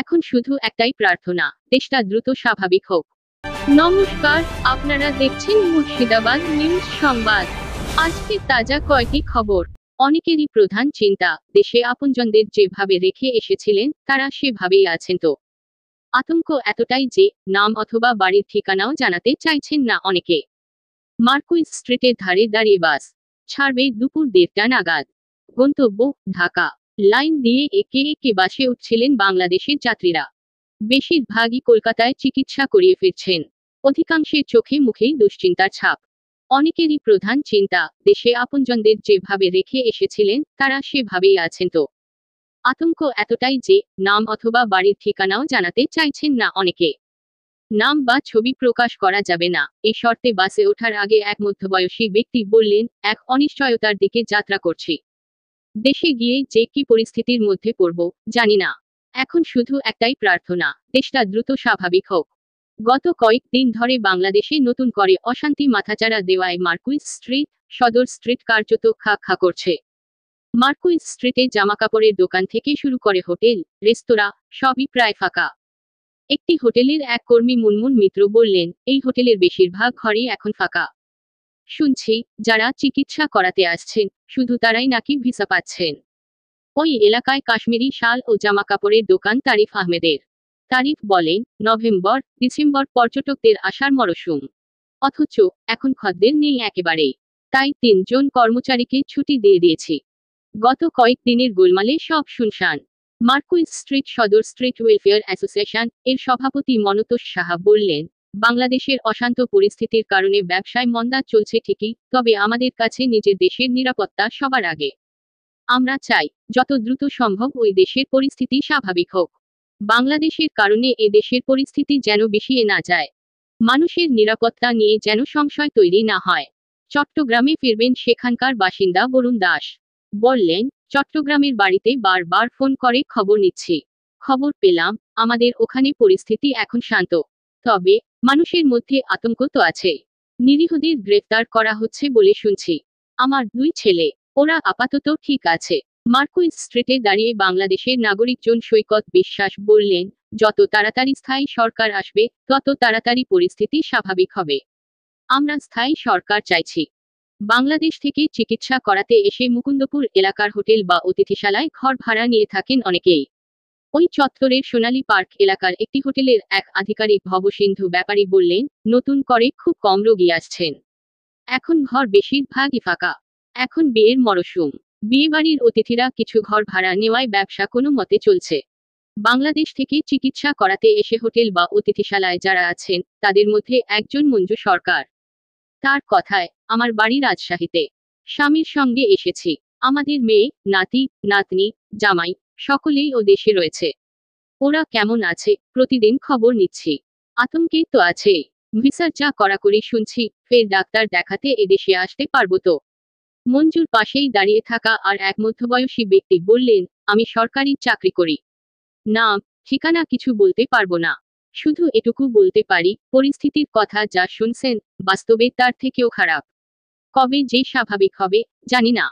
এখন শুধু একটাই প্রার্থনা, দেশটা দ্রুত স্বাভাবিক হোক। নমস্কার, আপনারা দেখছেন মুর্শিদাবাদ নিউজ সংবাদ। আজকে তাজা কয়েকটি খবর। অনেকেরই প্রধান চিন্তা, দেশে আপনজনদের যেভাবে রেখে এসেছিলেন তারা সেভাবেই আছেন তো? আতঙ্ক এতটাই যে নাম অথবা বাড়ির ঠিকানাও জানাতে চাইছেন না অনেকে। মার্কুইস স্ট্রিটের ধারে দাঁড়িয়ে বাস ছাড়বে দুপুর 1:30টা নাগাদ। গন্তব্য ঢাকা। লাইন দিয়ে একে একে বাসে উঠছিলেন বাংলাদেশের যাত্রীরা। বেশিরভাগই কলকাতায় চিকিৎসা করিয়ে ফিরছেন। অধিকাংশের চোখে মুখেই দুশ্চিন্তার ছাপ। অনেকেরই প্রধান চিন্তা, দেশে আপনজনদের যেভাবে রেখে এসেছিলেন তারা সেভাবেই আছেন তো? আতঙ্ক এতটাই যে নাম অথবা বাড়ির ঠিকানাও জানাতে চাইছেন না অনেকে। নাম বা ছবি প্রকাশ করা যাবে না, এই শর্তে বাসে ওঠার আগে এক মধ্যবয়সী ব্যক্তি বললেন, এক অনিশ্চয়তার দিকে যাত্রা করছি। দেশে গিয়ে যে কি পরিস্থিতির মধ্যে পড়ব জানি না। এখন শুধু একটাই প্রার্থনা, দেশটা দ্রুত স্বাভাবিক হোক। গত কয়েকদিন ধরে বাংলাদেশে নতুন করে অশান্তি মাথাচাড়া দেওয়ায় মার্কুইস স্ট্রিট, সদর স্ট্রিট কার্যত খা খা করছে। মার্কুইস স্ট্রিটে জামাকাপড়ের দোকান থেকে শুরু করে হোটেল, রেস্তোরাঁ, সবই প্রায় ফাঁকা। একটি হোটেলের এক কর্মী মুনমুন মিত্র বললেন, এই হোটেলের বেশিরভাগ ঘরই এখন ফাঁকা। শুনছি, যারা চিকিৎসা করাতে আসছেন শুধু তারাই নাকি ভিসা পাচ্ছেন। ওই এলাকায় কাশ্মীরি শাল ও জামাকাপড়ের দোকান তারিফ আহমেদের। তারিফ বলেন, নভেম্বর ডিসেম্বর পর্যটকদের আসার মরশুম, অথচ এখন খদ্দের নেই একেবারেই। তাই 3 জন কর্মচারীকে ছুটি দিয়ে দিয়েছি। গত কয়েকদিনের গোলমালে সব শুনশান। মার্কুইস স্ট্রিট সদর স্ট্রিট ওয়েলফেয়ার অ্যাসোসিয়েশন এর সভাপতি মনতোষ সাহা বললেন, বাংলাদেশের অশান্ত পরিস্থিতির কারণে ব্যবসায় মন্দা চলছে ঠিকই, তবে আমাদের কাছে নিজের দেশের নিরাপত্তা সবার আগে। আমরা চাই, যত দ্রুত সম্ভব ওই দেশের পরিস্থিতি স্বাভাবিক হোক। বাংলাদেশের কারণে এ দেশের পরিস্থিতি যেন বিষিয়ে না যায়। মানুষের নিরাপত্তা নিয়ে যেন সংশয় তৈরি না হয়। চট্টগ্রামে ফিরবেন সেখানকার বাসিন্দা বরুণ দাস। বললেন, চট্টগ্রামের বাড়িতে বারবার ফোন করে খবর নিচ্ছি। খবর পেলাম, আমাদের ওখানে পরিস্থিতি এখন শান্ত। তবে মানুষের মধ্যে আতঙ্ক তো আছে। নিরীহদের গ্রেফতার করা হচ্ছে বলে শুনছি। আমার 2 ছেলে, ওরা আপাতত ঠিক আছে। মার্কুইস স্ট্রিটে দাঁড়িয়ে বাংলাদেশের নাগরিকজন সৈকত বিশ্বাস বললেন, যত তাড়াতাড়ি স্থায়ী সরকার আসবে তত তাড়াতাড়ি পরিস্থিতি স্বাভাবিক হবে। আমরা স্থায়ী সরকার চাইছি। বাংলাদেশ থেকে চিকিৎসা করাতে এসে মুকুন্দপুর এলাকার হোটেল বা অতিথিশালায় ঘর ভাড়া নিয়ে থাকেন অনেকেই। ওই চত্বরের সোনালী পার্ক এলাকার একটি হোটেলের এক আধিকারিক ভবসিন্ধু ব্যাপারী বললেন, নতুন করে খুব কম রোগী আসছেন। এখন ঘর বেশিরভাগই ফাঁকা। এখন বিয়ের মরশুম। বিয়েবাড়ির অতিথিরা কিছু ঘর ভাড়া নেওয়ায় ব্যবসা কোনো মতে চলছে। বাংলাদেশ থেকে চিকিৎসা করাতে এসে হোটেল বা অতিথিশালায় যারা আছেন তাদের মধ্যে একজন মঞ্জু সরকার। তার কথায়, আমার বাড়ি রাজশাহীতে। স্বামীর সঙ্গে এসেছি। আমাদের মেয়ে, নাতি, নাতনি, জামাই সকলেই ও দেশে রয়েছে। ওরা কেমন আছে প্রতিদিন খবর নিচ্ছি। আতঙ্কে তো আছেই। ভিসার যা কড়াকড়ি শুনছি, ফের ডাক্তার দেখাতে এদেশে আসতে পারবো তো? মঞ্জুর পাশেই দাঁড়িয়ে থাকা আর এক মধ্যবয়সী ব্যক্তি বললেন, আমি সরকারি চাকরি করি। নাম, ঠিকানা কিছু বলতে পারবো না। শুধু এটুকু বলতে পারি, পরিস্থিতির কথা যা শুনছেন বাস্তবে তার থেকেও খারাপ। কবে যে স্বাভাবিক হবে জানি না।